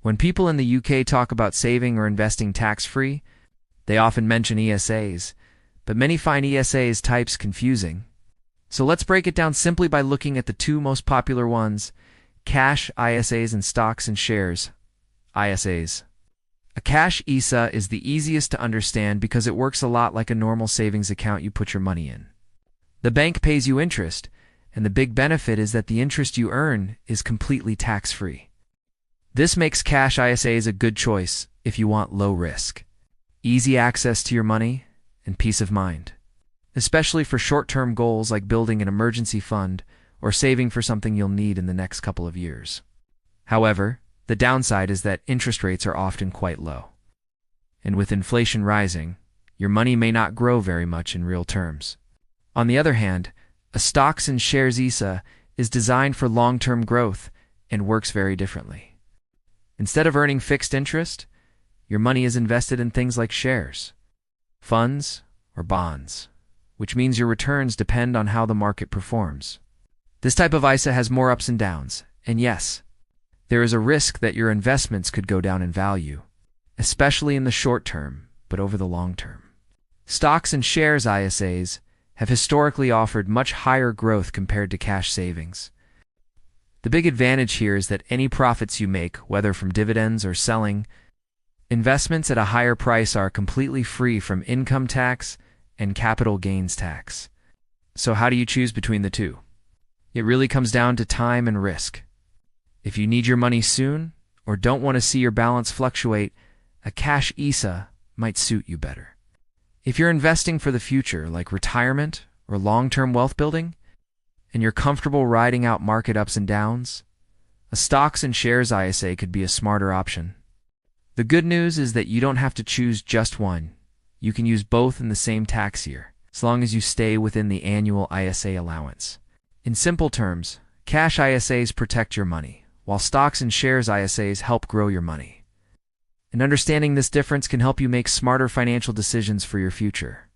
When people in the UK talk about saving or investing tax-free, they often mention ESAs, but many find ESAs types confusing. So let's break it down simply by looking at the two most popular ones, cash ISAs and stocks and shares ISAs. A cash ISA is the easiest to understand because it works a lot like a normal savings account you put your money in. The bank pays you interest, and the big benefit is that the interest you earn is completely tax-free. This makes cash ISAs a good choice if you want low risk, easy access to your money, and peace of mind, especially for short-term goals like building an emergency fund or saving for something you'll need in the next couple of years. However, the downside is that interest rates are often quite low. And with inflation rising, your money may not grow very much in real terms. On the other hand, a stocks and shares ISA is designed for long-term growth and works very differently. Instead of earning fixed interest, your money is invested in things like shares, funds, or bonds, which means your returns depend on how the market performs. This type of ISA has more ups and downs, and yes, there is a risk that your investments could go down in value, especially in the short term, but over the long term. Stocks and shares ISAs have historically offered much higher growth compared to cash savings. The big advantage here is that any profits you make, whether from dividends or selling investments at a higher price, are completely free from income tax and capital gains tax. So how do you choose between the two? It really comes down to time and risk. If you need your money soon or don't want to see your balance fluctuate, a cash ISA might suit you better. If you're investing for the future, like retirement or long-term wealth building, and you're comfortable riding out market ups and downs, a stocks and shares ISA could be a smarter option. The good news is that you don't have to choose just one. You can use both in the same tax year, as long as you stay within the annual ISA allowance. In simple terms, cash ISAs protect your money, while stocks and shares ISAs help grow your money. And understanding this difference can help you make smarter financial decisions for your future.